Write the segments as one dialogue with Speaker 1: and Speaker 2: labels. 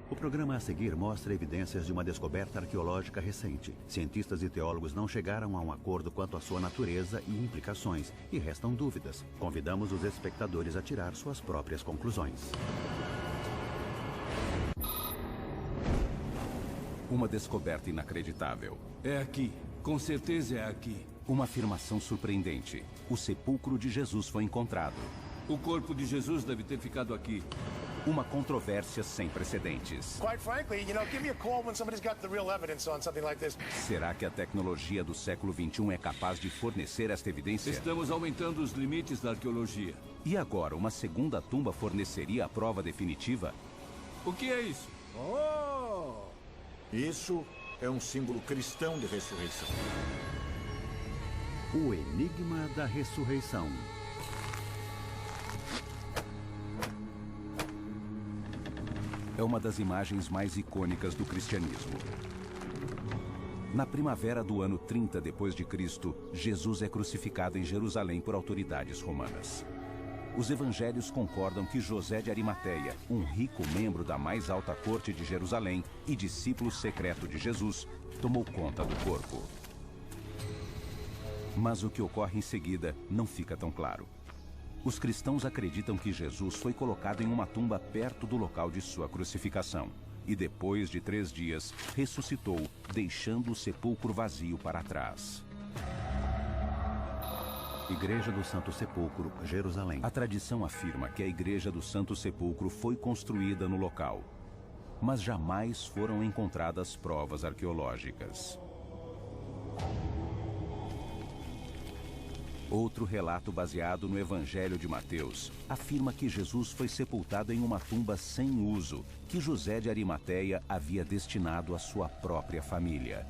Speaker 1: O programa a seguir mostra evidências de uma descoberta arqueológica recente. Cientistas e teólogos não chegaram a um acordo quanto à sua natureza e implicações, e restam dúvidas. Convidamos os espectadores a tirar suas próprias conclusões.
Speaker 2: Uma descoberta inacreditável.
Speaker 3: É aqui. Com certeza é aqui.
Speaker 2: Uma afirmação surpreendente. O sepulcro de Jesus foi encontrado.
Speaker 3: O corpo de Jesus deve ter ficado aqui.
Speaker 2: Uma controvérsia sem precedentes.
Speaker 4: Quite frankly, give me a call when somebody's got the real evidence on something like this.
Speaker 2: Será que a tecnologia do século XXI é capaz de fornecer esta evidência?
Speaker 3: Estamos aumentando os limites da arqueologia.
Speaker 2: E agora, uma segunda tumba forneceria a prova definitiva?
Speaker 3: O que é isso?
Speaker 5: Oh! Isso é um símbolo cristão de ressurreição.
Speaker 1: O enigma da ressurreição.
Speaker 2: É uma das imagens mais icônicas do cristianismo. Na primavera do ano 30 d.C., Jesus é crucificado em Jerusalém por autoridades romanas. Os evangelhos concordam que José de Arimateia, um rico membro da mais alta corte de Jerusalém e discípulo secreto de Jesus, tomou conta do corpo. Mas o que ocorre em seguida não fica tão claro. Os cristãos acreditam que Jesus foi colocado em uma tumba perto do local de sua crucificação e depois de 3 dias ressuscitou, deixando o sepulcro vazio para trás.
Speaker 1: Igreja do Santo Sepulcro, Jerusalém.
Speaker 2: A tradição afirma que a Igreja do Santo Sepulcro foi construída no local, mas jamais foram encontradas provas arqueológicas. Outro relato baseado no Evangelho de Mateus afirma que Jesus foi sepultado em uma tumba sem uso que José de Arimateia havia destinado à sua própria família.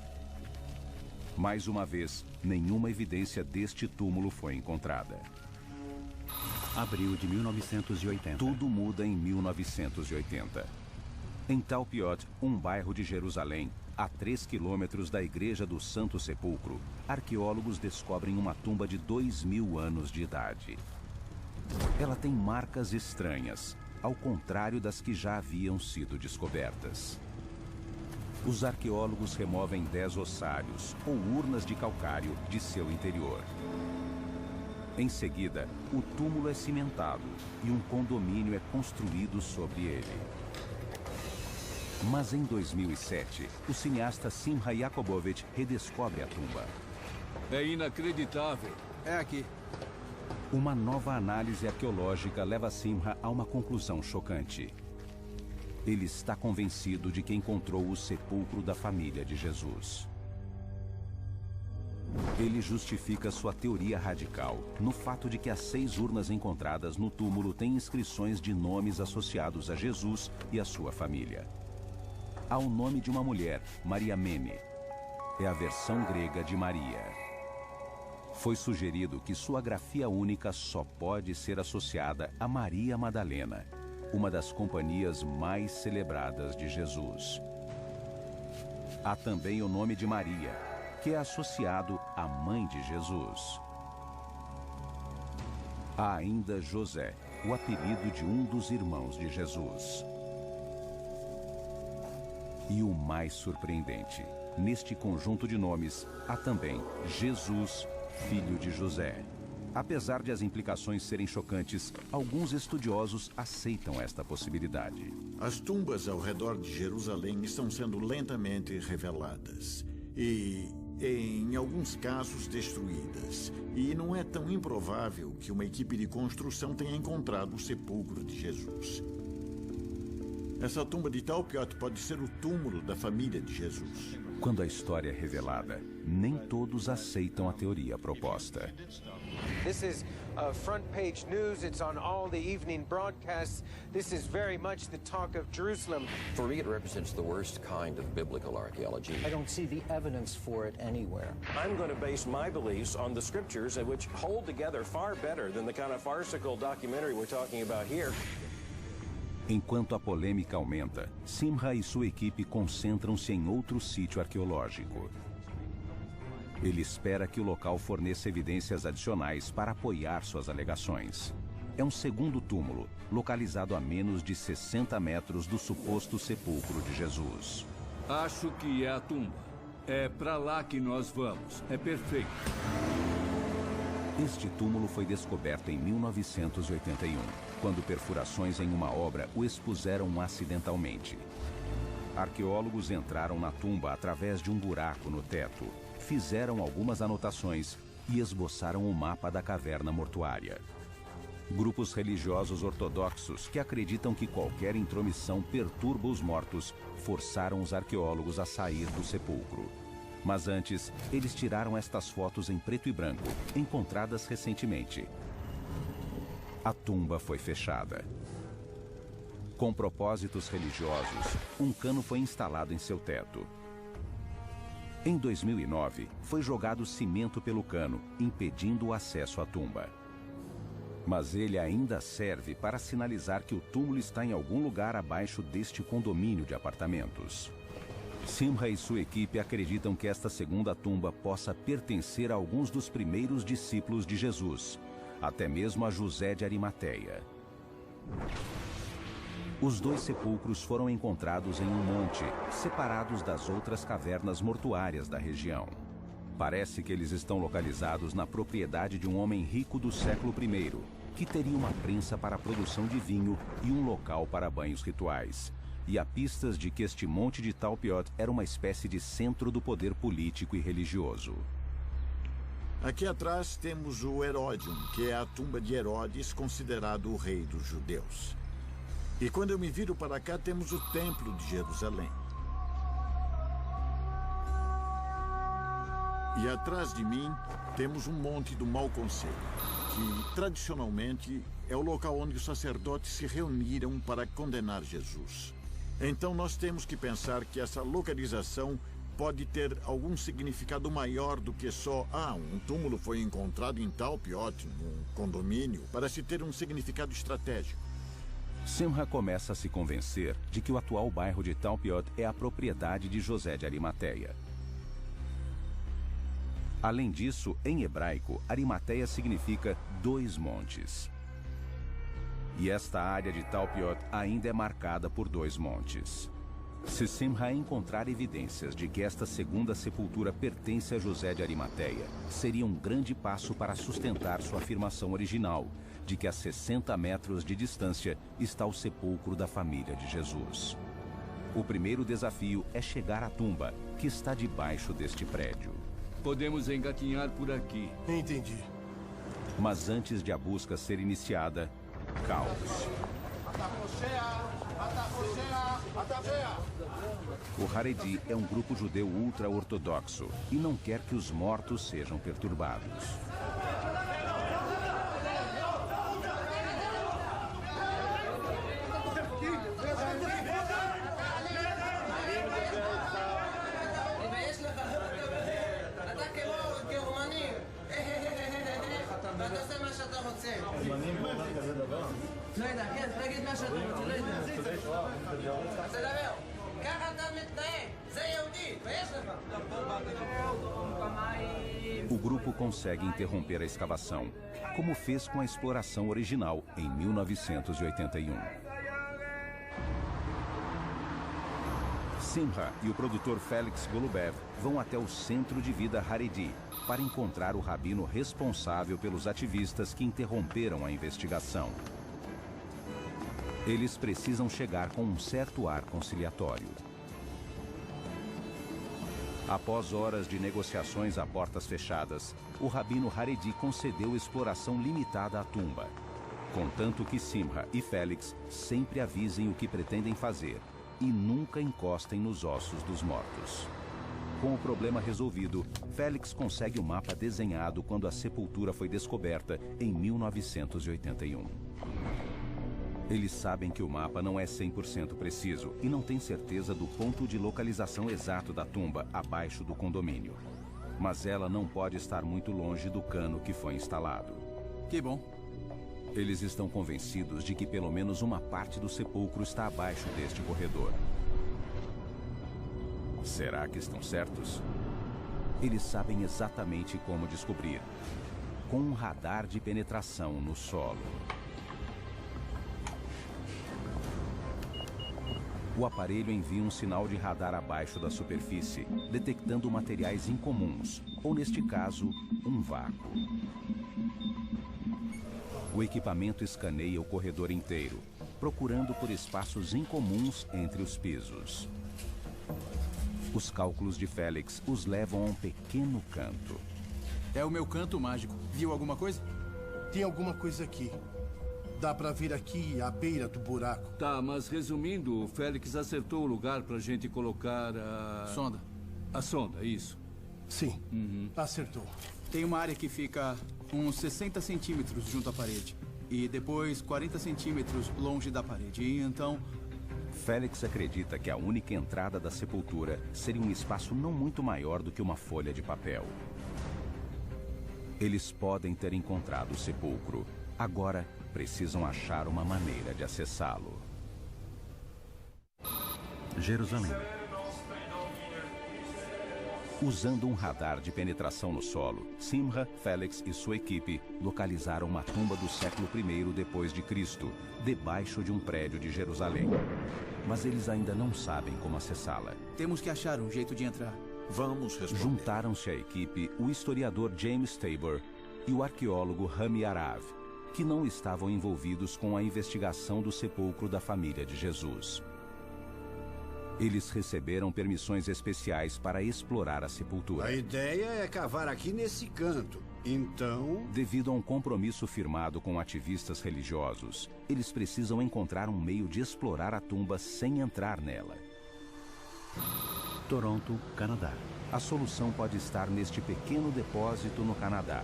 Speaker 2: Mais uma vez, nenhuma evidência deste túmulo foi encontrada.
Speaker 1: Abril de 1980.
Speaker 2: Tudo muda em 1980. Em Talpiot, um bairro de Jerusalém, a 3 quilômetros da Igreja do Santo Sepulcro, arqueólogos descobrem uma tumba de 2000 anos de idade. Ela tem marcas estranhas, ao contrário das que já haviam sido descobertas. Os arqueólogos removem 10 ossários, ou urnas de calcário, de seu interior. Em seguida, o túmulo é cimentado e um condomínio é construído sobre ele. Mas em 2007, o cineasta Simha Yakubovich redescobre a tumba.
Speaker 3: É inacreditável.
Speaker 6: É aqui.
Speaker 2: Uma nova análise arqueológica leva Simha a uma conclusão chocante. Ele está convencido de que encontrou o sepulcro da família de Jesus. Ele justifica sua teoria radical no fato de que as 6 urnas encontradas no túmulo têm inscrições de nomes associados a Jesus e a sua família. Há o nome de uma mulher, Maria Mene. É a versão grega de Maria. Foi sugerido que sua grafia única só pode ser associada a Maria Madalena, uma das companhias mais celebradas de Jesus. Há também o nome de Maria, que é associado à mãe de Jesus. Há ainda José, o apelido de um dos irmãos de Jesus. E o mais surpreendente, neste conjunto de nomes, há também Jesus, filho de José. Apesar de as implicações serem chocantes, alguns estudiosos aceitam esta possibilidade.
Speaker 5: As tumbas ao redor de Jerusalém estão sendo lentamente reveladas e, em alguns casos, destruídas. E não é tão improvável que uma equipe de construção tenha encontrado o sepulcro de Jesus. Essa tumba de Talpiot pode ser o túmulo da família de Jesus.
Speaker 2: Quando a história é revelada, nem todos aceitam a teoria proposta.
Speaker 7: This is front page news. It's on all the evening broadcasts. This is very much the talk of Jerusalem.
Speaker 8: For me, it represents the worst kind of biblical archaeology.
Speaker 9: I don't see the evidence for it anywhere.
Speaker 10: I'm going to base my beliefs on the scriptures, which hold together far better than the kind of farcical documentary we're talking about here.
Speaker 2: Enquanto a polêmica aumenta, Simha e sua equipe concentram-se em outro sítio arqueológico. Ele espera que o local forneça evidências adicionais para apoiar suas alegações. é um segundo túmulo, localizado a menos de 60 metros do suposto sepulcro de Jesus.
Speaker 3: Acho que é a tumba. É para lá que nós vamos. É perfeito.
Speaker 2: Este túmulo foi descoberto em 1981, quando perfurações em uma obra o expuseram acidentalmente. Arqueólogos entraram na tumba através de um buraco no teto, fizeram algumas anotações e esboçaram o mapa da caverna mortuária. Grupos religiosos ortodoxos que acreditam que qualquer intromissão perturba os mortos forçaram os arqueólogos a sair do sepulcro. Mas antes, eles tiraram estas fotos em preto e branco, encontradas recentemente. A tumba foi fechada. Com propósitos religiosos, um cano foi instalado em seu teto. Em 2009, foi jogado cimento pelo cano, impedindo o acesso à tumba. Mas ele ainda serve para sinalizar que o túmulo está em algum lugar abaixo deste condomínio de apartamentos. Simha e sua equipe acreditam que esta segunda tumba possa pertencer a alguns dos primeiros discípulos de Jesus, até mesmo a José de Arimateia. Os dois sepulcros foram encontrados em um monte, separados das outras cavernas mortuárias da região. Parece que eles estão localizados na propriedade de um homem rico do século I, que teria uma prensa para a produção de vinho e um local para banhos rituais. E há pistas de que este monte de Talpiot era uma espécie de centro do poder político e religioso.
Speaker 5: Aqui atrás temos o Herodium, que é a tumba de Herodes, considerado o rei dos judeus. E quando eu me viro para cá, temos o Templo de Jerusalém. E atrás de mim, temos um monte do Mau Conselho, que tradicionalmente é o local onde os sacerdotes se reuniram para condenar Jesus. Então nós temos que pensar que essa localização pode ter algum significado maior do que só um túmulo foi encontrado em Talpiot, num condomínio, para se ter um significado estratégico.
Speaker 2: Simha começa a se convencer de que o atual bairro de Talpiot é a propriedade de José de Arimateia. Além disso, em hebraico, Arimateia significa 2 montes. E esta área de Talpiot ainda é marcada por 2 montes. Se Simha encontrar evidências de que esta segunda sepultura pertence a José de Arimateia, seria um grande passo para sustentar sua afirmação original, de que a 60 metros de distância está o sepulcro da família de Jesus. O primeiro desafio é chegar à tumba, que está debaixo deste prédio.
Speaker 3: Podemos engatinhar por aqui.
Speaker 4: Entendi.
Speaker 2: Mas antes de a busca ser iniciada, caos. O Haredi é um grupo judeu ultra-ortodoxo e não quer que os mortos sejam perturbados. O grupo consegue interromper a escavação, como fez com a exploração original em 1981. Simha e o produtor Felix Golubev vão até o Centro de Vida Haredi para encontrar o rabino responsável pelos ativistas que interromperam a investigação. Eles precisam chegar com um certo ar conciliatório. Após horas de negociações a portas fechadas, o rabino Haredi concedeu exploração limitada à tumba, contanto que Simha e Félix sempre avisem o que pretendem fazer e nunca encostem nos ossos dos mortos. Com o problema resolvido, Félix consegue o mapa desenhado quando a sepultura foi descoberta em 1981. Eles sabem que o mapa não é 100% preciso e não têm certeza do ponto de localização exato da tumba abaixo do condomínio. Mas ela não pode estar muito longe do cano que foi instalado.
Speaker 6: Que bom.
Speaker 2: Eles estão convencidos de que pelo menos uma parte do sepulcro está abaixo deste corredor. Será que estão certos? Eles sabem exatamente como descobrir. Com um radar de penetração no solo. O aparelho envia um sinal de radar abaixo da superfície, detectando materiais incomuns, ou neste caso, um vácuo. O equipamento escaneia o corredor inteiro, procurando por espaços incomuns entre os pisos. Os cálculos de Félix os levam a um pequeno canto.
Speaker 6: É o meu canto mágico. Viu alguma coisa?
Speaker 11: Tem alguma coisa aqui. Dá pra ver aqui a beira do buraco.
Speaker 3: Tá, mas resumindo, o Félix acertou o lugar pra gente colocar a...
Speaker 6: Sonda.
Speaker 3: A sonda, isso.
Speaker 11: Sim, acertou.
Speaker 6: Tem uma área que fica uns 60 centímetros junto à parede. E depois 40 centímetros longe da parede. E então...
Speaker 2: Félix acredita que a única entrada da sepultura seria um espaço não muito maior do que uma folha de papel. Eles podem ter encontrado o sepulcro. Agora, precisam achar uma maneira de acessá-lo.
Speaker 1: Jerusalém.
Speaker 2: Usando um radar de penetração no solo, Simha, Félix e sua equipe localizaram uma tumba do século I depois de Cristo, debaixo de um prédio de Jerusalém. Mas eles ainda não sabem como acessá-la.
Speaker 6: Temos que achar um jeito de entrar.
Speaker 5: Vamos responder.
Speaker 2: Juntaram-se à equipe o historiador James Tabor e o arqueólogo Rami Arav, que não estavam envolvidos com a investigação do sepulcro da família de Jesus. Eles receberam permissões especiais para explorar a sepultura.
Speaker 12: A ideia é cavar aqui nesse canto. Então...
Speaker 2: Devido a um compromisso firmado com ativistas religiosos, eles precisam encontrar um meio de explorar a tumba sem entrar nela.
Speaker 1: Toronto, Canadá.
Speaker 2: A solução pode estar neste pequeno depósito no Canadá.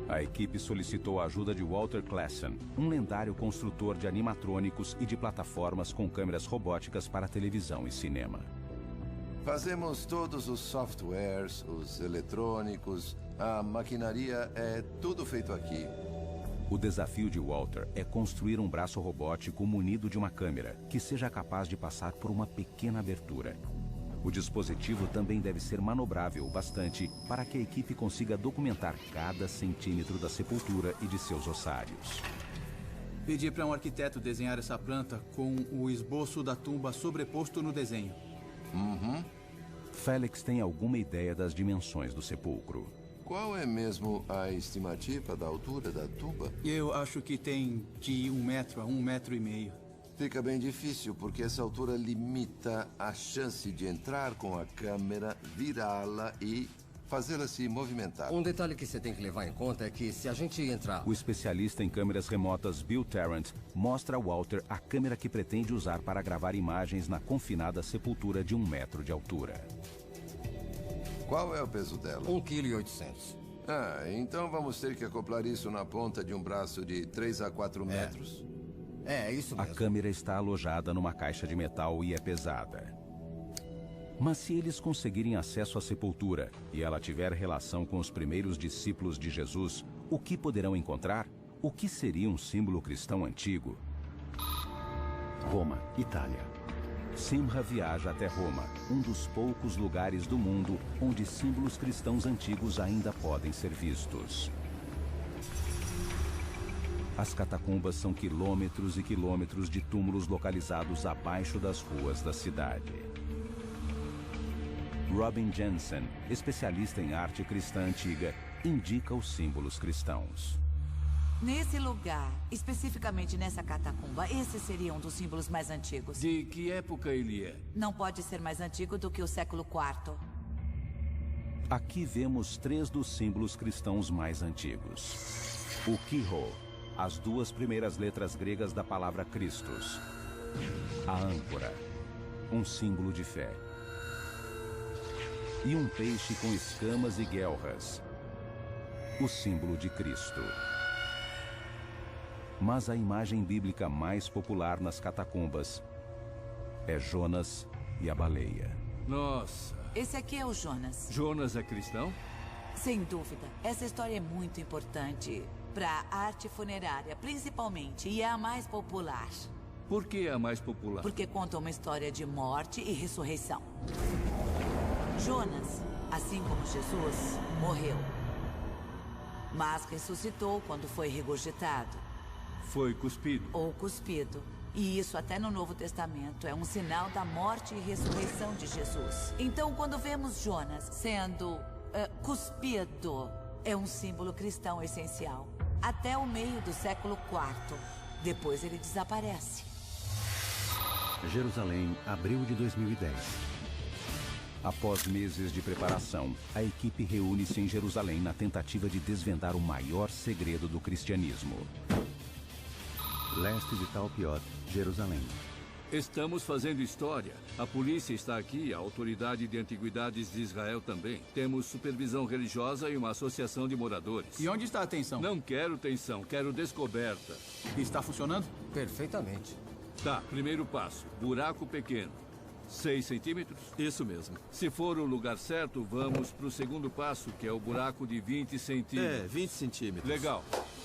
Speaker 2: A equipe solicitou a ajuda de Walter Klassen, um lendário construtor de animatrônicos e de plataformas com câmeras robóticas para televisão e cinema.
Speaker 13: Fazemos todos os softwares, os eletrônicos, a maquinaria, é tudo feito aqui.
Speaker 2: O desafio de Walter é construir um braço robótico munido de uma câmera que seja capaz de passar por uma pequena abertura. O dispositivo também deve ser manobrável o bastante para que a equipe consiga documentar cada centímetro da sepultura e de seus ossários.
Speaker 6: Pedi para um arquiteto desenhar essa planta com o esboço da tumba sobreposto no desenho.
Speaker 2: Félix tem alguma ideia das dimensões do sepulcro.
Speaker 13: Qual é mesmo a estimativa da altura da tumba?
Speaker 6: Eu acho que tem de 1 metro a 1,5 metros.
Speaker 13: Fica bem difícil, porque essa altura limita a chance de entrar com a câmera, virá-la e fazê-la se movimentar.
Speaker 8: Um detalhe que você tem que levar em conta é que se a gente entrar...
Speaker 2: O especialista em câmeras remotas Bill Tarrant mostra a Walter a câmera que pretende usar para gravar imagens na confinada sepultura de 1 metro de altura.
Speaker 13: Qual é o peso dela?
Speaker 8: 1,8 kg.
Speaker 13: Então vamos ter que acoplar isso na ponta de um braço de 3 a 4 metros.
Speaker 8: É isso mesmo.
Speaker 2: A câmera está alojada numa caixa de metal e é pesada. Mas se eles conseguirem acesso à sepultura e ela tiver relação com os primeiros discípulos de Jesus, o que poderão encontrar? O que seria um símbolo cristão antigo?
Speaker 1: Roma, Itália.
Speaker 2: Simha viaja até Roma, um dos poucos lugares do mundo onde símbolos cristãos antigos ainda podem ser vistos. As catacumbas são quilômetros e quilômetros de túmulos localizados abaixo das ruas da cidade. Robin Jensen, especialista em arte cristã antiga, indica os símbolos cristãos.
Speaker 14: Nesse lugar, especificamente nessa catacumba, esse seria um dos símbolos mais antigos.
Speaker 3: De que época ele é?
Speaker 14: Não pode ser mais antigo do que o século IV.
Speaker 2: Aqui vemos 3 dos símbolos cristãos mais antigos. O Chi-Rho, as 2 primeiras letras gregas da palavra Christus. A âncora, um símbolo de fé. E um peixe com escamas e guelras, o símbolo de Cristo. Mas a imagem bíblica mais popular nas catacumbas é Jonas e a baleia.
Speaker 3: Nossa!
Speaker 14: Esse aqui é o Jonas.
Speaker 3: Jonas é cristão?
Speaker 14: Sem dúvida. Essa história é muito importante para a arte funerária, principalmente, e é a mais popular.
Speaker 3: Por que é a mais popular?
Speaker 14: Porque conta uma história de morte e ressurreição. Jonas, assim como Jesus, morreu. Mas ressuscitou quando foi regurgitado.
Speaker 3: Foi cuspido.
Speaker 14: Ou cuspido. E isso até no Novo Testamento é um sinal da morte e ressurreição de Jesus. Então, quando vemos Jonas sendo cuspido, é um símbolo cristão essencial. Até o meio do século IV. Depois ele desaparece.
Speaker 1: Jerusalém, abril de 2010.
Speaker 2: Após meses de preparação, a equipe reúne-se em Jerusalém na tentativa de desvendar o maior segredo do cristianismo.
Speaker 1: Leste de Talpiot, Jerusalém.
Speaker 3: Estamos fazendo história. A polícia está aqui, a Autoridade de Antiguidades de Israel também. Temos supervisão religiosa e uma associação de moradores.
Speaker 6: E onde está a tensão?
Speaker 3: Não quero tensão, quero descoberta.
Speaker 6: Está funcionando?
Speaker 15: Perfeitamente.
Speaker 3: Tá, primeiro passo. Buraco pequeno. 6 centímetros?
Speaker 15: Isso mesmo.
Speaker 3: Se for o lugar certo, vamos para o segundo passo, que é o buraco de 20 centímetros.
Speaker 15: 20 centímetros.
Speaker 3: Legal.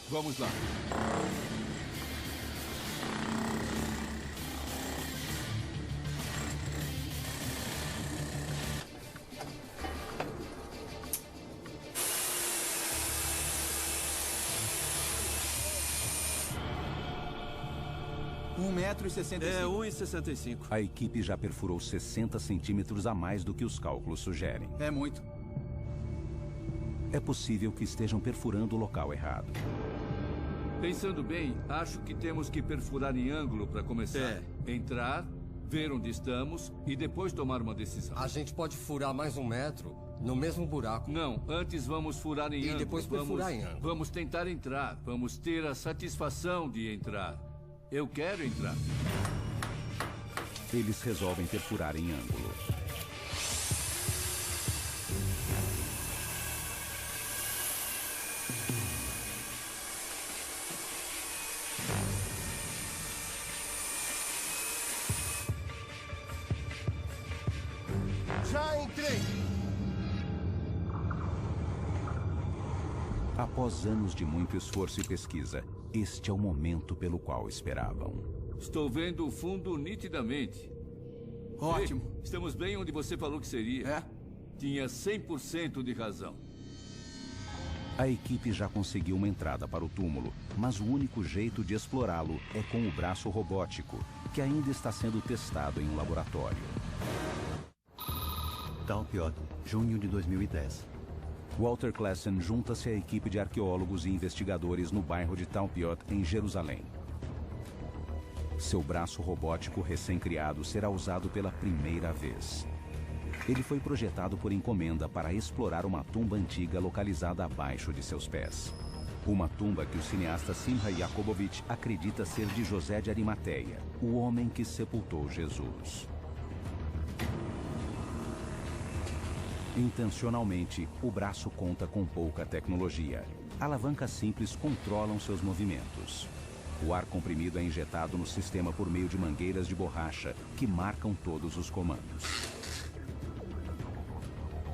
Speaker 3: Vamos lá.
Speaker 6: metro e 65.
Speaker 15: 1,65.
Speaker 2: A equipe já perfurou 60 centímetros a mais do que os cálculos sugerem.
Speaker 6: É muito.
Speaker 2: É possível que estejam perfurando o local errado.
Speaker 3: Pensando bem, acho que temos que perfurar em ângulo para começar. Entrar, ver onde estamos e depois tomar uma decisão.
Speaker 15: A gente pode furar mais 1 metro no mesmo buraco.
Speaker 3: Não, antes vamos furar em ângulo.
Speaker 15: E depois perfurar em ângulo.
Speaker 3: Vamos tentar entrar. Vamos ter a satisfação de entrar. Eu quero entrar.
Speaker 2: Eles resolvem perfurar em ângulo.
Speaker 11: Já entrei!
Speaker 2: Após anos de muito esforço e pesquisa, este é o momento pelo qual esperavam.
Speaker 3: Estou vendo o fundo nitidamente.
Speaker 6: Ótimo.
Speaker 3: Ei, estamos bem onde você falou que seria.
Speaker 6: É?
Speaker 3: Tinha 100% de razão.
Speaker 2: A equipe já conseguiu uma entrada para o túmulo, mas o único jeito de explorá-lo é com o braço robótico, que ainda está sendo testado em um laboratório.
Speaker 1: Talpiot, junho de 2010.
Speaker 2: Walter Klassen junta-se à equipe de arqueólogos e investigadores no bairro de Talpiot, em Jerusalém. Seu braço robótico recém-criado será usado pela primeira vez. Ele foi projetado por encomenda para explorar uma tumba antiga localizada abaixo de seus pés. Uma tumba que o cineasta Simha Yakubovich acredita ser de José de Arimateia, o homem que sepultou Jesus. Intencionalmente, o braço conta com pouca tecnologia. Alavancas simples controlam seus movimentos. O ar comprimido é injetado no sistema por meio de mangueiras de borracha que marcam todos os comandos.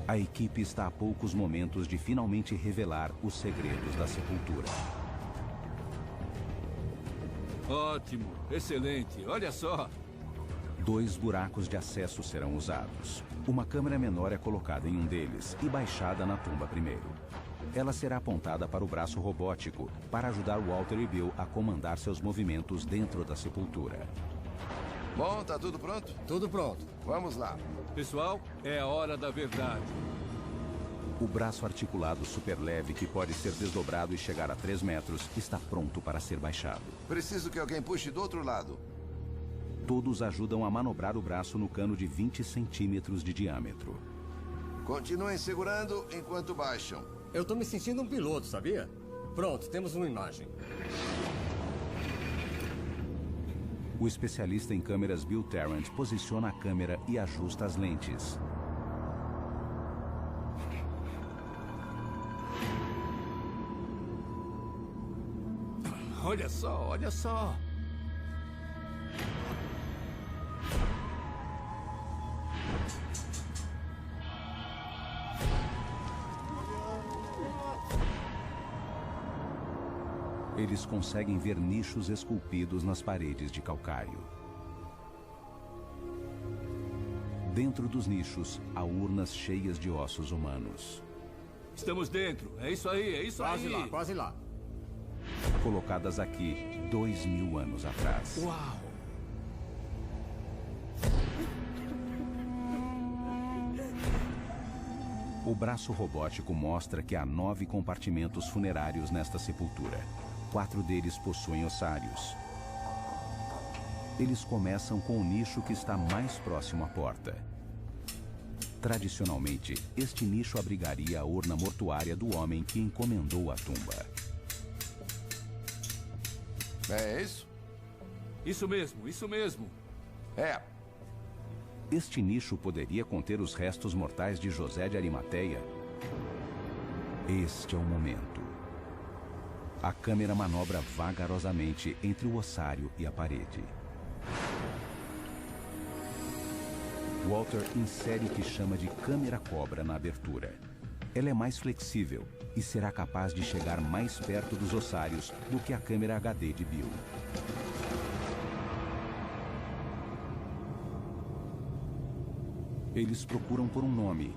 Speaker 2: A equipe está a poucos momentos de finalmente revelar os segredos da sepultura.
Speaker 3: Ótimo, excelente, olha só.
Speaker 2: 2 buracos de acesso serão usados. Uma câmera menor é colocada em um deles e baixada na tumba primeiro. Ela será apontada para o braço robótico para ajudar Walter e Bill a comandar seus movimentos dentro da sepultura.
Speaker 13: Bom, tá tudo pronto?
Speaker 15: Tudo pronto.
Speaker 13: Vamos lá.
Speaker 3: Pessoal, é a hora da verdade.
Speaker 2: O braço articulado superleve, que pode ser desdobrado e chegar a 3 metros, está pronto para ser baixado.
Speaker 13: Preciso que alguém puxe do outro lado.
Speaker 2: Todos ajudam a manobrar o braço no cano de 20 centímetros de diâmetro.
Speaker 13: Continuem segurando enquanto baixam.
Speaker 15: Eu tô me sentindo um piloto, sabia? Pronto, temos uma imagem.
Speaker 2: O especialista em câmeras Bill Tarrant posiciona a câmera e ajusta as lentes.
Speaker 3: Olha só, olha só.
Speaker 2: Eles conseguem ver nichos esculpidos nas paredes de calcário. Dentro dos nichos, há urnas cheias de ossos humanos.
Speaker 3: Estamos dentro. É isso aí, é isso
Speaker 15: quase
Speaker 3: aí.
Speaker 15: Quase lá.
Speaker 2: Colocadas aqui 2000 anos atrás.
Speaker 3: Uau!
Speaker 2: O braço robótico mostra que há 9 compartimentos funerários nesta sepultura. 4 deles possuem ossários. Eles começam com o nicho que está mais próximo à porta. Tradicionalmente, este nicho abrigaria a urna mortuária do homem que encomendou a tumba.
Speaker 13: É isso?
Speaker 3: Isso mesmo, isso mesmo.
Speaker 13: É.
Speaker 2: Este nicho poderia conter os restos mortais de José de Arimateia? Este é o momento. A câmera manobra vagarosamente entre o ossário e a parede. Walter insere o que chama de câmera cobra na abertura. Ela é mais flexível e será capaz de chegar mais perto dos ossários do que a câmera HD de Bill. Eles procuram por um nome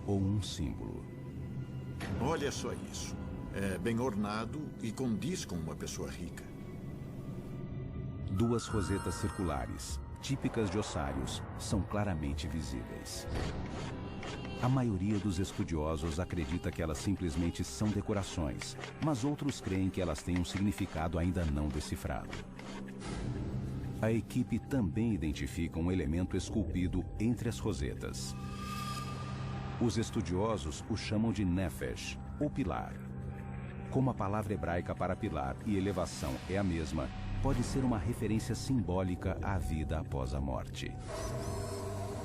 Speaker 2: ou um símbolo.
Speaker 5: Olha só isso. É bem ornado e condiz com uma pessoa rica.
Speaker 2: 2 rosetas circulares, típicas de ossários, são claramente visíveis. A maioria dos estudiosos acredita que elas simplesmente são decorações, mas outros creem que elas têm um significado ainda não decifrado. A equipe também identifica um elemento esculpido entre as rosetas. Os estudiosos o chamam de nefesh, ou pilar. Como a palavra hebraica para pilar e elevação é a mesma, pode ser uma referência simbólica à vida após a morte.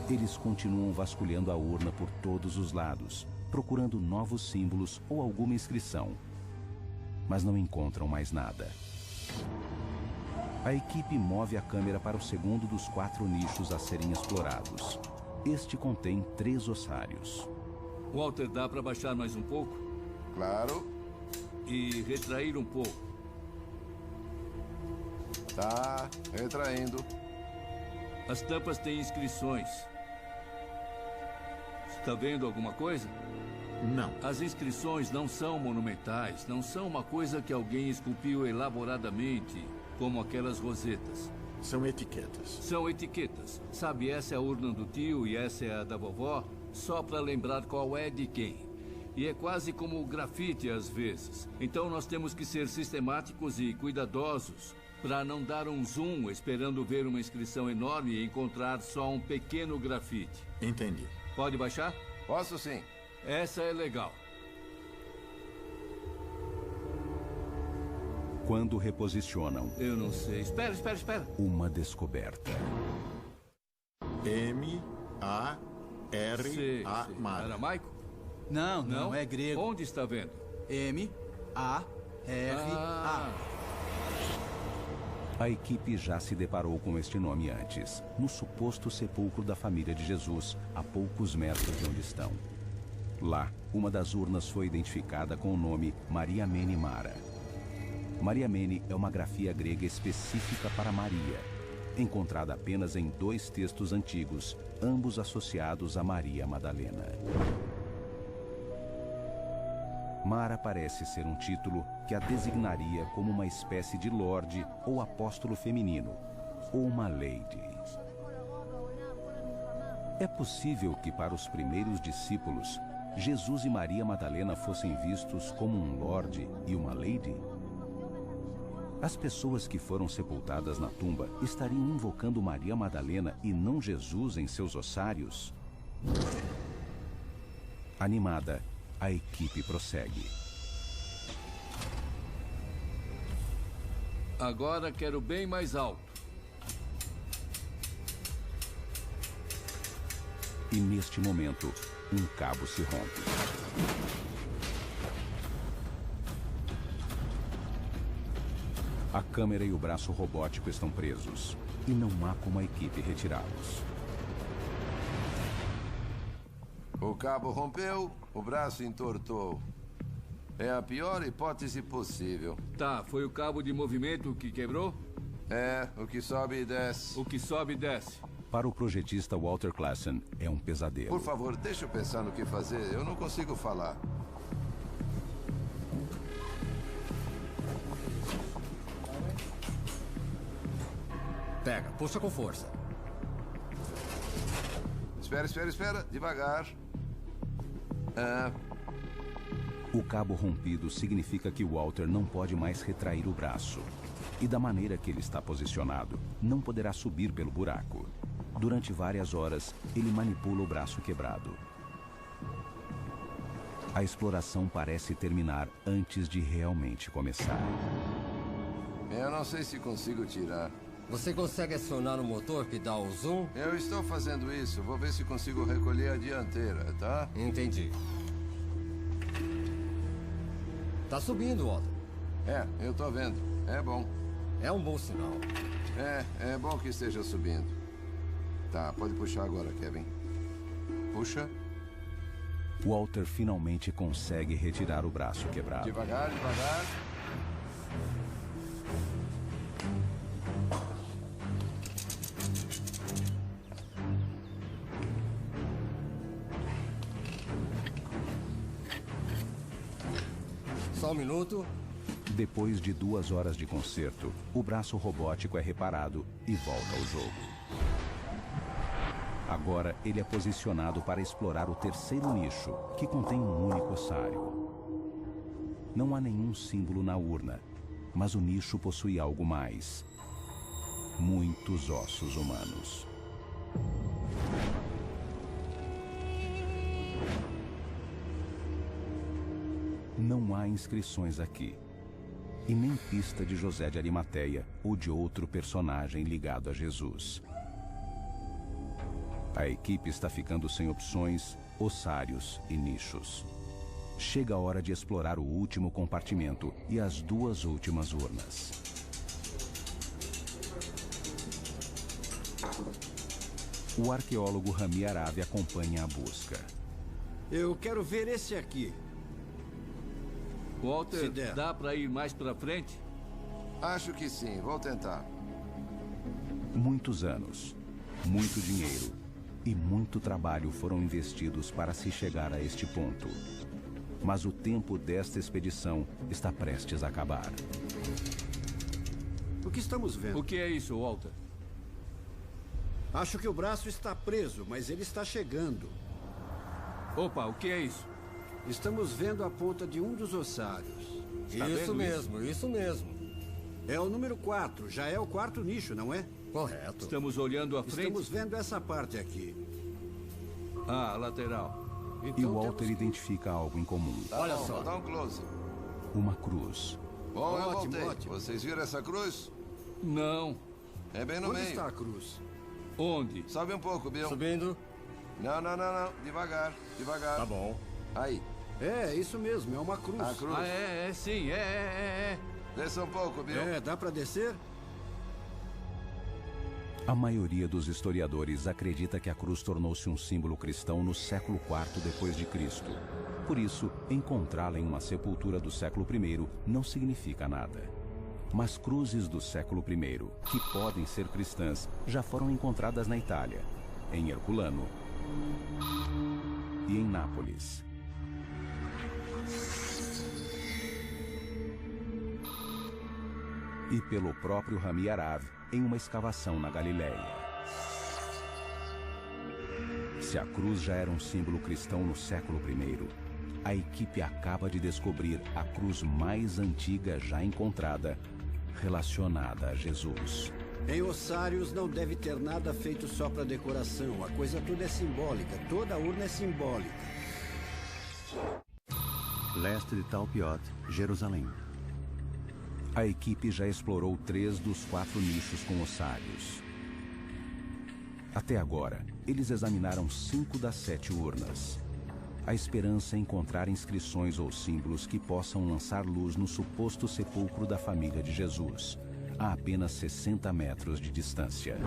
Speaker 2: Eles continuam vasculhando a urna por todos os lados, procurando novos símbolos ou alguma inscrição, mas não encontram mais nada. A equipe move a câmera para o segundo dos 4 nichos a serem explorados. Este contém 3 ossários.
Speaker 3: Walter, dá para baixar mais um pouco?
Speaker 13: Claro.
Speaker 3: E retrair um pouco.
Speaker 13: Tá, retraindo.
Speaker 3: As tampas têm inscrições. Está vendo alguma coisa?
Speaker 5: Não.
Speaker 3: As inscrições não são monumentais, não são uma coisa que alguém esculpiu elaboradamente, como aquelas rosetas.
Speaker 5: São etiquetas.
Speaker 3: São etiquetas. Sabe, essa é a urna do tio e essa é a da vovó, só para lembrar qual é de quem. E é quase como o grafite às vezes. Então nós temos que ser sistemáticos e cuidadosos para não dar um zoom esperando ver uma inscrição enorme e encontrar só um pequeno grafite.
Speaker 5: Entendi.
Speaker 3: Pode baixar?
Speaker 13: Posso sim.
Speaker 3: Essa é legal.
Speaker 2: Quando reposicionam...
Speaker 3: Eu não sei. Espera.
Speaker 2: Uma descoberta.
Speaker 5: M-A-R-A.
Speaker 3: Aramaico?
Speaker 6: Não, é grego.
Speaker 3: Onde está vendo?
Speaker 6: M-A-R-A.
Speaker 2: A equipe já se deparou com este nome antes, no suposto sepulcro da família de Jesus, a poucos metros de onde estão. Lá, uma das urnas foi identificada com o nome Maria Mene Mara. Maria Mene é uma grafia grega específica para Maria, encontrada apenas em 2 textos antigos, ambos associados a Maria Madalena. Mara parece ser um título que a designaria como uma espécie de lorde ou apóstolo feminino, ou uma lady. É possível que para os primeiros discípulos, Jesus e Maria Madalena fossem vistos como um lorde e uma lady? As pessoas que foram sepultadas na tumba estariam invocando Maria Madalena e não Jesus em seus ossários? Animada, a equipe prossegue.
Speaker 3: Agora quero bem mais alto.
Speaker 2: E neste momento, um cabo se rompe. A câmera e o braço robótico estão presos. E não há como a equipe retirá-los.
Speaker 13: O cabo rompeu, o braço entortou. É a pior hipótese possível.
Speaker 3: Tá, foi o cabo de movimento que quebrou?
Speaker 13: É, o que sobe e desce.
Speaker 3: O que sobe e desce.
Speaker 2: Para o projetista Walter Klassen, é um pesadelo.
Speaker 13: Por favor, deixa eu pensar no que fazer. Eu não consigo falar.
Speaker 15: Pega, puxa com força.
Speaker 13: Espera. Devagar.
Speaker 2: O cabo rompido significa que Walter não pode mais retrair o braço. E da maneira que ele está posicionado, não poderá subir pelo buraco. Durante várias horas, ele manipula o braço quebrado. A exploração parece terminar antes de realmente começar.
Speaker 13: Eu não sei se consigo tirar.
Speaker 15: Você consegue acionar o motor que dá o zoom?
Speaker 13: Eu estou fazendo isso. Vou ver se consigo recolher a dianteira, tá?
Speaker 15: Entendi. Tá subindo, Walter.
Speaker 13: É, eu tô vendo. É bom.
Speaker 15: É um bom sinal.
Speaker 13: É bom que esteja subindo. Tá, pode puxar agora, Kevin. Puxa.
Speaker 2: Walter finalmente consegue retirar o braço quebrado.
Speaker 13: Devagar, devagar.
Speaker 15: Só um minuto.
Speaker 2: Depois de 2 horas de conserto, o braço robótico é reparado e volta ao jogo. Agora ele é posicionado para explorar o terceiro nicho, que contém um único ossário. Não há nenhum símbolo na urna, mas o nicho possui algo mais. Muitos ossos humanos. Não há inscrições aqui. E nem pista de José de Arimateia ou de outro personagem ligado a Jesus. A equipe está ficando sem opções, ossários e nichos. Chega a hora de explorar o último compartimento e as 2 últimas urnas. O arqueólogo Rami Aravi acompanha a busca.
Speaker 12: Eu quero ver esse aqui.
Speaker 3: Walter, dá para ir mais para frente?
Speaker 13: Acho que sim, vou tentar.
Speaker 2: Muitos anos, muito dinheiro e muito trabalho foram investidos para se chegar a este ponto. Mas o tempo desta expedição está prestes a acabar.
Speaker 12: O que estamos vendo?
Speaker 3: O que é isso, Walter?
Speaker 12: Acho que o braço está preso, mas ele está chegando.
Speaker 3: Opa, o que é isso?
Speaker 12: Estamos vendo a ponta de um dos ossários.
Speaker 15: Isso mesmo, isso mesmo.
Speaker 12: É o número 4, já é o 4º nicho, não é?
Speaker 15: Correto.
Speaker 3: Estamos olhando à frente?
Speaker 12: Estamos vendo essa parte aqui.
Speaker 3: Ah, lateral.
Speaker 2: Então, e o Walter identifica algo em comum.
Speaker 13: Olha só. Vou dar um close.
Speaker 2: Uma cruz.
Speaker 13: Bom, eu voltei. Ótimo. Vocês viram essa cruz?
Speaker 3: Não.
Speaker 13: É bem no meio.
Speaker 12: Onde está a cruz?
Speaker 3: Onde?
Speaker 13: Sobe um pouco, Bill.
Speaker 15: Subindo.
Speaker 13: Não. Devagar, devagar.
Speaker 15: Tá bom.
Speaker 13: Aí.
Speaker 12: É, isso mesmo, é uma cruz.
Speaker 13: A cruz.
Speaker 3: Ah, sim, é.
Speaker 13: Desça um pouco, Bill.
Speaker 12: Dá pra descer?
Speaker 2: A maioria dos historiadores acredita que a cruz tornou-se um símbolo cristão no século IV depois de Cristo. Por isso, encontrá-la em uma sepultura do século I não significa nada. Mas cruzes do século I, que podem ser cristãs, já foram encontradas na Itália, em Herculano e em Nápoles. E pelo próprio Rami Aravi em uma escavação na Galiléia. Se a cruz já era um símbolo cristão no século I, a equipe acaba de descobrir a cruz mais antiga já encontrada, relacionada a Jesus.
Speaker 12: Em ossários não deve ter nada feito só para decoração. A coisa toda é simbólica. Toda a urna é simbólica.
Speaker 1: Leste de Talpiot, Jerusalém.
Speaker 2: A equipe já explorou 3 dos 4 nichos com ossários. Até agora, eles examinaram 5 das 7 urnas. A esperança é encontrar inscrições ou símbolos que possam lançar luz no suposto sepulcro da família de Jesus, a apenas 60 metros de distância.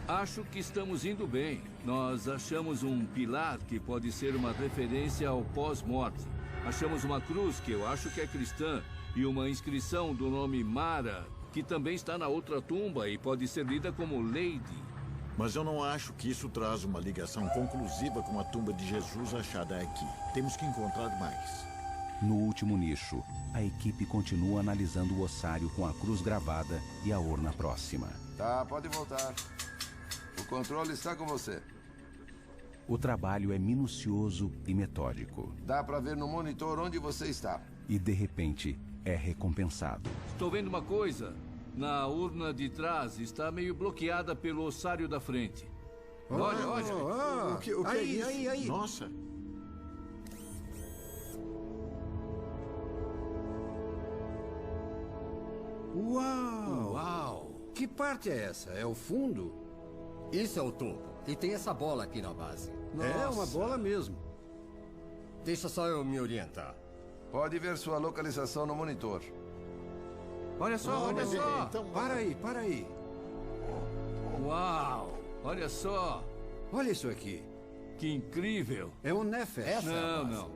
Speaker 3: Acho que estamos indo bem. Nós achamos um pilar que pode ser uma referência ao pós-morte. Achamos uma cruz que eu acho que é cristã e uma inscrição do nome Mara, que também está na outra tumba e pode ser lida como Lady.
Speaker 5: Mas eu não acho que isso traz uma ligação conclusiva com a tumba de Jesus achada aqui. Temos que encontrar mais.
Speaker 2: No último nicho, a equipe continua analisando o ossário com a cruz gravada e a urna próxima.
Speaker 13: Tá, pode voltar. O controle está com você.
Speaker 2: O trabalho é minucioso e metódico.
Speaker 13: Dá para ver no monitor onde você está.
Speaker 2: E, de repente, é recompensado.
Speaker 3: Estou vendo uma coisa. Na urna de trás está meio bloqueada pelo ossário da frente. Olha, olha.
Speaker 5: O que é isso?
Speaker 12: Aí.
Speaker 5: Nossa.
Speaker 12: Uau! Que parte é essa? É o fundo?
Speaker 15: Isso é o topo. E tem essa bola aqui na base.
Speaker 12: É uma bola mesmo.
Speaker 15: Deixa só eu me orientar.
Speaker 13: Pode ver sua localização no monitor.
Speaker 3: Olha só, olha só.
Speaker 12: Então, para aí.
Speaker 3: Uau, olha só.
Speaker 12: Olha isso aqui.
Speaker 3: Que incrível.
Speaker 12: É um Nefesh.
Speaker 3: Não.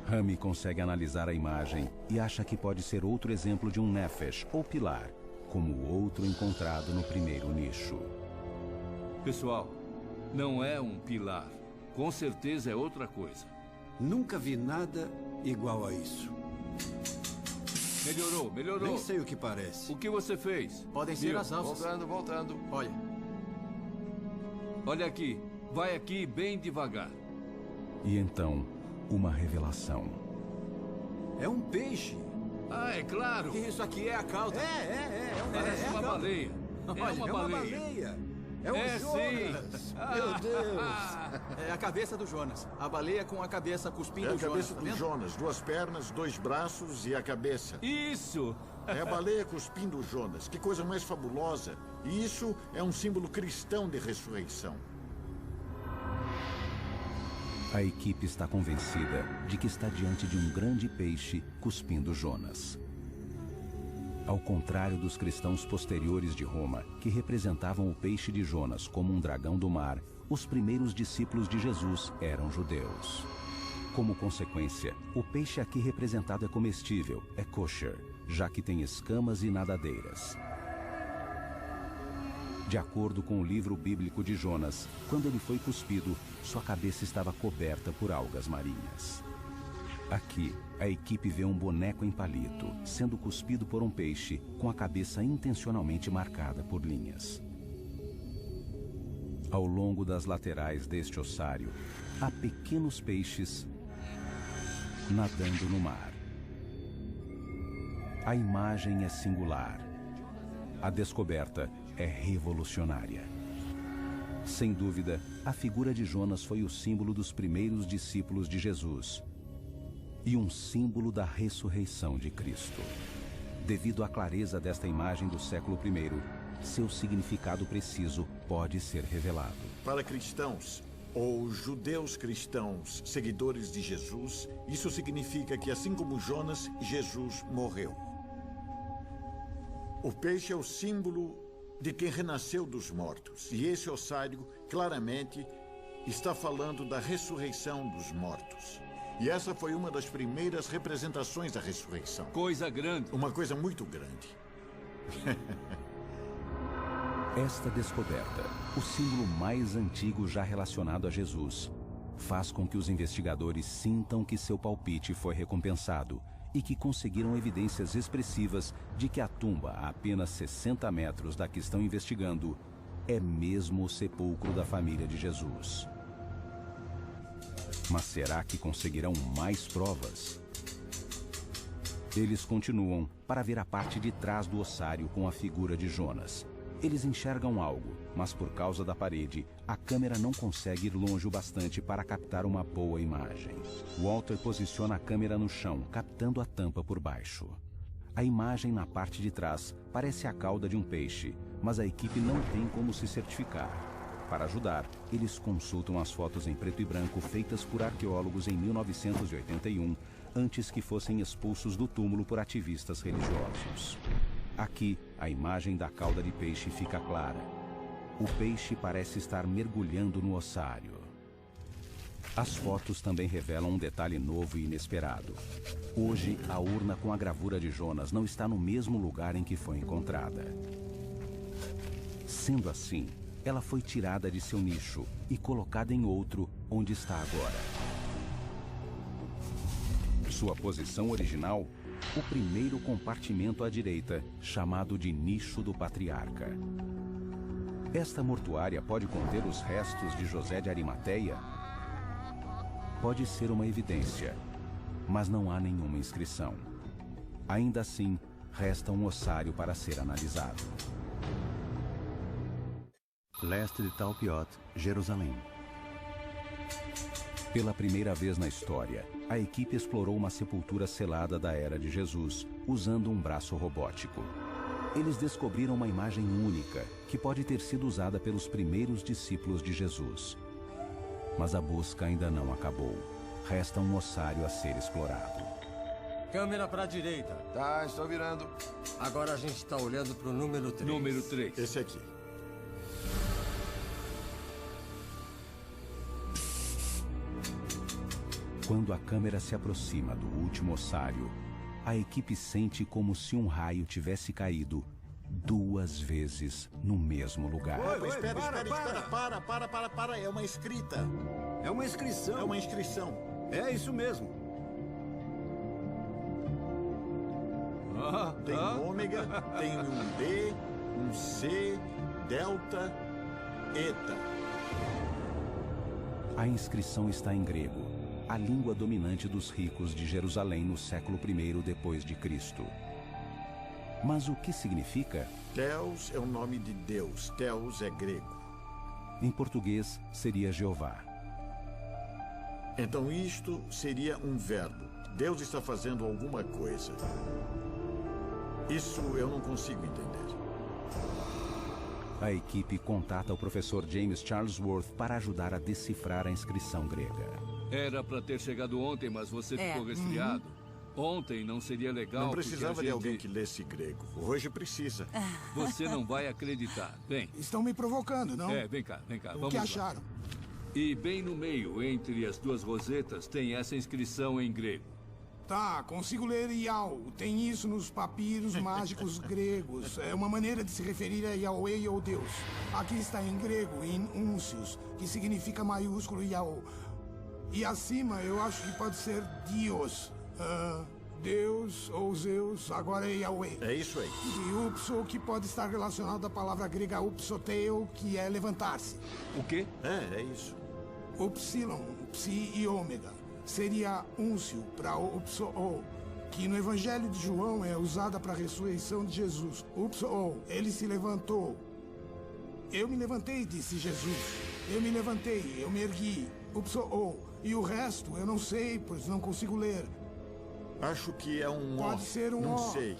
Speaker 2: Rami consegue analisar a imagem e acha que pode ser outro exemplo de um Nefesh, ou pilar, como o outro encontrado no primeiro nicho.
Speaker 3: Pessoal, não é um pilar. Com certeza é outra coisa.
Speaker 12: Nunca vi nada igual a isso.
Speaker 3: Melhorou.
Speaker 12: Nem sei o que parece.
Speaker 3: O que você fez?
Speaker 6: Podem ser as alças.
Speaker 13: Voltando.
Speaker 6: Olha.
Speaker 3: Olha aqui. Vai aqui bem devagar.
Speaker 2: E então, uma revelação.
Speaker 12: É um peixe.
Speaker 3: Ah, é claro.
Speaker 6: Isso aqui é a cauda.
Speaker 3: Parece uma baleia.
Speaker 12: É uma baleia. É o Jonas.
Speaker 3: Sim.
Speaker 12: Meu Deus.
Speaker 6: É a cabeça do Jonas. A baleia com a cabeça cuspindo
Speaker 5: É
Speaker 6: o
Speaker 5: a
Speaker 6: Jonas.
Speaker 5: cabeça
Speaker 6: Tá
Speaker 5: do
Speaker 6: vendo?
Speaker 5: Jonas. 2 pernas, 2 braços e a cabeça.
Speaker 3: Isso.
Speaker 5: É a baleia cuspindo o Jonas. Que coisa mais fabulosa. E isso é um símbolo cristão de ressurreição.
Speaker 2: A equipe está convencida de que está diante de um grande peixe cuspindo Jonas. Ao contrário dos cristãos posteriores de Roma, que representavam o peixe de Jonas como um dragão do mar, os primeiros discípulos de Jesus eram judeus. Como consequência, o peixe aqui representado é comestível, é kosher, já que tem escamas e nadadeiras. De acordo com o livro bíblico de Jonas, quando ele foi cuspido, sua cabeça estava coberta por algas marinhas. Aqui, a equipe vê um boneco em palito, sendo cuspido por um peixe, com a cabeça intencionalmente marcada por linhas. Ao longo das laterais deste ossário, há pequenos peixes nadando no mar. A imagem é singular. A descoberta é revolucionária. Sem dúvida, a figura de Jonas foi o símbolo dos primeiros discípulos de Jesus e um símbolo da ressurreição de Cristo. Devido à clareza desta imagem do século I, seu significado preciso pode ser revelado.
Speaker 5: Para cristãos, ou judeus cristãos, seguidores de Jesus, isso significa que, assim como Jonas, Jesus morreu. O peixe é o símbolo de quem renasceu dos mortos. E esse ossário, claramente, está falando da ressurreição dos mortos. E essa foi uma das primeiras representações da ressurreição.
Speaker 3: Coisa grande.
Speaker 5: Uma coisa muito grande.
Speaker 2: Esta descoberta, o símbolo mais antigo já relacionado a Jesus, faz com que os investigadores sintam que seu palpite foi recompensado e que conseguiram evidências expressivas de que a tumba, a apenas 60 metros da que estão investigando, é mesmo o sepulcro da família de Jesus. Mas será que conseguirão mais provas? Eles continuam para ver a parte de trás do ossário com a figura de Jonas. Eles enxergam algo, mas por causa da parede, a câmera não consegue ir longe o bastante para captar uma boa imagem. Walter posiciona a câmera no chão, captando a tampa por baixo. A imagem na parte de trás parece a cauda de um peixe, mas a equipe não tem como se certificar. Para ajudar, eles consultam as fotos em preto e branco feitas por arqueólogos em 1981, antes que fossem expulsos do túmulo por ativistas religiosos. Aqui, a imagem da cauda de peixe fica clara. O peixe parece estar mergulhando no ossário. As fotos também revelam um detalhe novo e inesperado. Hoje, a urna com a gravura de Jonas não está no mesmo lugar em que foi encontrada. Sendo assim, ela foi tirada de seu nicho e colocada em outro, onde está agora. Sua posição original, o primeiro compartimento à direita, chamado de nicho do patriarca. Esta mortuária pode conter os restos de José de Arimateia? Pode ser uma evidência, mas não há nenhuma inscrição. Ainda assim, resta um ossário para ser analisado.
Speaker 1: Leste de Talpiot, Jerusalém.
Speaker 2: Pela primeira vez na história, a equipe explorou uma sepultura selada da era de Jesus, usando um braço robótico. Eles descobriram uma imagem única, que pode ter sido usada pelos primeiros discípulos de Jesus. Mas a busca ainda não acabou. Resta um ossário a ser explorado.
Speaker 15: Câmera para a direita.
Speaker 13: Tá, estou virando.
Speaker 15: Agora a gente está olhando para o número 3.
Speaker 3: Número 3.
Speaker 5: Esse aqui.
Speaker 2: Quando a câmera se aproxima do último ossário, a equipe sente como se um raio tivesse caído 2 vezes no mesmo lugar.
Speaker 5: Espera, para. É uma escrita.
Speaker 12: É uma inscrição.
Speaker 5: É uma inscrição.
Speaker 12: É isso mesmo.
Speaker 5: Tem ômega, tem um D, um C, delta, eta.
Speaker 2: A inscrição está em grego, a língua dominante dos ricos de Jerusalém no século I depois de Cristo. Mas o que significa?
Speaker 5: Theos é o nome de Deus. Theos é grego.
Speaker 2: Em português, seria Jeová.
Speaker 5: Então isto seria um verbo. Deus está fazendo alguma coisa. Isso eu não consigo entender.
Speaker 2: A equipe contata o professor James Charlesworth para ajudar a decifrar a inscrição grega.
Speaker 3: Era para ter chegado ontem, mas você ficou resfriado. Ontem não seria legal.
Speaker 5: Não precisava de alguém que lesse grego. Hoje precisa.
Speaker 3: Você não vai acreditar. Vem.
Speaker 11: Estão me provocando, não?
Speaker 3: Vem cá.
Speaker 11: O que acharam?
Speaker 3: E bem no meio, entre as duas rosetas, tem essa inscrição em grego.
Speaker 11: Tá, consigo ler Yao. Tem isso nos papiros mágicos gregos. É uma maneira de se referir a Yahweh ou Deus. Aqui está em grego, in uncius, que significa maiúsculo Yao. E acima eu acho que pode ser Dios. Deus ou Zeus, agora é Yahweh.
Speaker 5: É isso aí.
Speaker 11: E upso, que pode estar relacionado à palavra grega upsoteo, que é levantar-se.
Speaker 3: O quê?
Speaker 5: É isso.
Speaker 11: Upsilon, psi e ômega. Seria úncio para upso-o, que no Evangelho de João é usada para a ressurreição de Jesus. Upso-o, ele se levantou. Eu me levantei, disse Jesus. Eu me levantei, eu me ergui. Upso-o. E o resto eu não sei, pois não consigo ler.
Speaker 5: Acho que é um O.
Speaker 11: Pode ser um
Speaker 5: não
Speaker 11: O.
Speaker 5: Sei.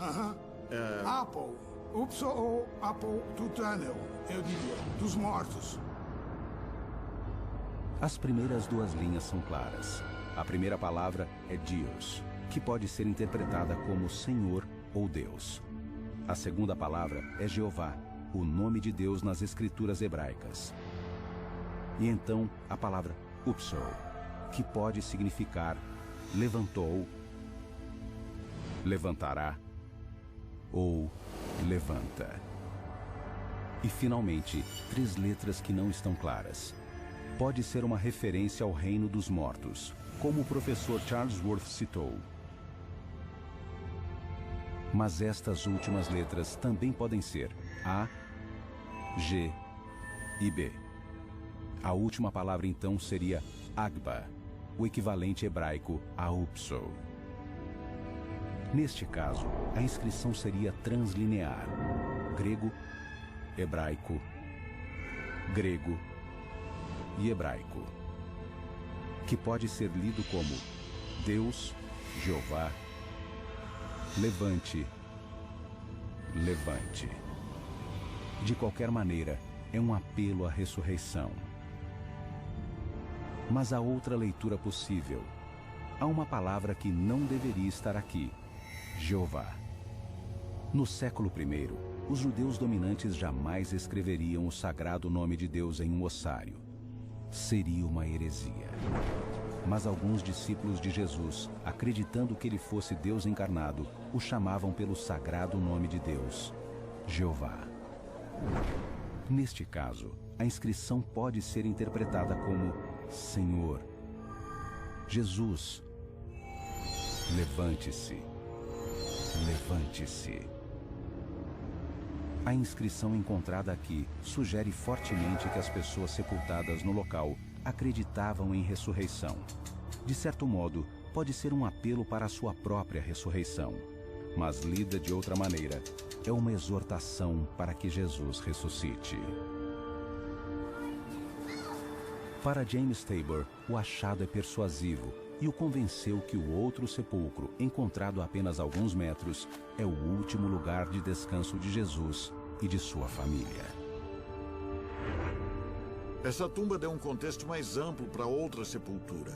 Speaker 11: Apple. Upso-o, Apple tutanel, eu diria. Dos mortos.
Speaker 2: As primeiras 2 linhas são claras. A primeira palavra é Dios, que pode ser interpretada como Senhor ou Deus. A segunda palavra é Jeová, o nome de Deus nas escrituras hebraicas. E então a palavra upso, que pode significar levantou, levantará ou levanta. E finalmente, 3 letras que não estão claras. Pode ser uma referência ao reino dos mortos, como o professor Charlesworth citou. Mas estas últimas letras também podem ser A, G e B. A última palavra então seria Agba, o equivalente hebraico a upso. Neste caso, a inscrição seria translinear: grego, hebraico, grego e hebraico, que pode ser lido como Deus, Jeová, levante, levante. De qualquer maneira, é um apelo à ressurreição. Mas há outra leitura possível. Há uma palavra que não deveria estar aqui: Jeová. No século I, os judeus dominantes jamais escreveriam o sagrado nome de Deus em um ossário. Seria uma heresia. Mas alguns discípulos de Jesus, acreditando que ele fosse Deus encarnado, o chamavam pelo sagrado nome de Deus, Jeová. Neste caso, a inscrição pode ser interpretada como Senhor, Jesus, levante-se, levante-se. A inscrição encontrada aqui sugere fortemente que as pessoas sepultadas no local acreditavam em ressurreição. De certo modo, pode ser um apelo para a sua própria ressurreição, mas lida de outra maneira, é uma exortação para que Jesus ressuscite. Para James Tabor, o achado é persuasivo e o convenceu que o outro sepulcro, encontrado a apenas alguns metros, é o último lugar de descanso de Jesus e de sua família.
Speaker 5: Essa tumba deu um contexto mais amplo para outra sepultura.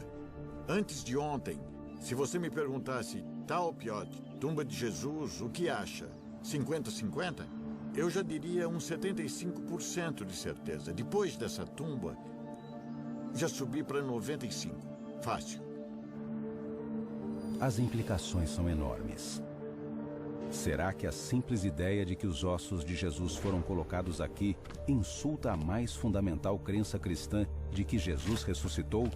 Speaker 5: Antes de ontem, se você me perguntasse, Talpiot, tumba de Jesus, o que acha? 50-50? Eu já diria uns 75% de certeza. Depois dessa tumba, já subi para 95%. Fácil.
Speaker 2: As implicações são enormes. Será que a simples ideia de que os ossos de Jesus foram colocados aqui insulta a mais fundamental crença cristã de que Jesus ressuscitou?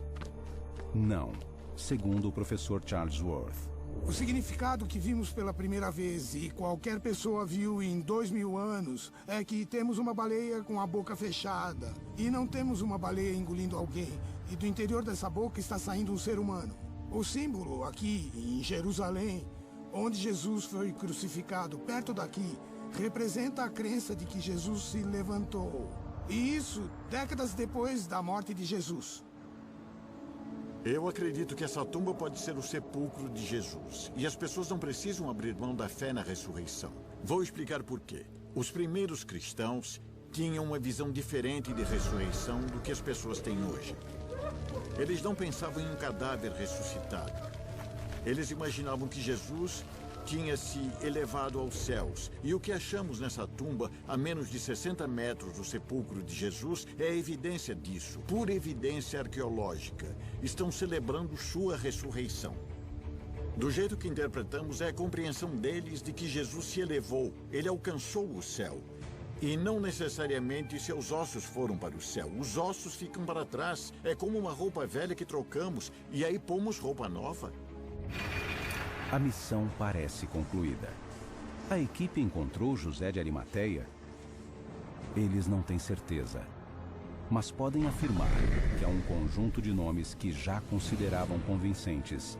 Speaker 2: Não, segundo o professor Charles Worth.
Speaker 11: O significado que vimos pela primeira vez e qualquer pessoa viu em 2000 anos é que temos uma baleia com a boca fechada e não temos uma baleia engolindo alguém e do interior dessa boca está saindo um ser humano. O símbolo aqui em Jerusalém, onde Jesus foi crucificado, perto daqui, representa a crença de que Jesus se levantou. E isso décadas depois da morte de Jesus.
Speaker 5: Eu acredito que essa tumba pode ser o sepulcro de Jesus. E as pessoas não precisam abrir mão da fé na ressurreição. Vou explicar por quê. Os primeiros cristãos tinham uma visão diferente de ressurreição do que as pessoas têm hoje. Eles não pensavam em um cadáver ressuscitado. Eles imaginavam que Jesus tinha se elevado aos céus. E o que achamos nessa tumba, a menos de 60 metros do sepulcro de Jesus, é evidência disso. Pura evidência arqueológica. Estão celebrando sua ressurreição. Do jeito que interpretamos, é a compreensão deles de que Jesus se elevou. Ele alcançou o céu. E não necessariamente seus ossos foram para o céu. Os ossos ficam para trás. É como uma roupa velha que trocamos e aí pomos roupa nova.
Speaker 2: A missão parece concluída. A equipe encontrou José de Arimateia? Eles não têm certeza, mas podem afirmar que há um conjunto de nomes que já consideravam convincentes.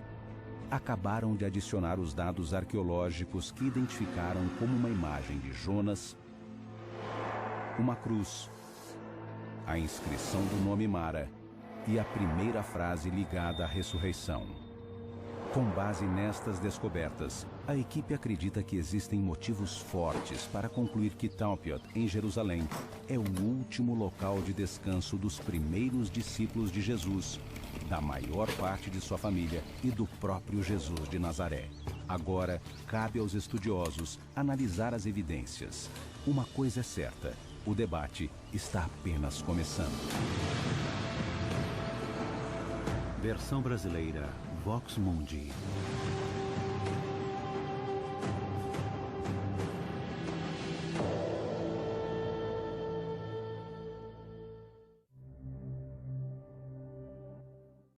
Speaker 2: Acabaram de adicionar os dados arqueológicos que identificaram como uma imagem de Jonas, uma cruz, a inscrição do nome Mara e a primeira frase ligada à ressurreição. Com base nestas descobertas, a equipe acredita que existem motivos fortes para concluir que Talpiot, em Jerusalém, é o último local de descanso dos primeiros discípulos de Jesus, da maior parte de sua família e do próprio Jesus de Nazaré. Agora, cabe aos estudiosos analisar as evidências. Uma coisa é certa, o debate está apenas começando.
Speaker 1: Versão brasileira, Vox Mundi.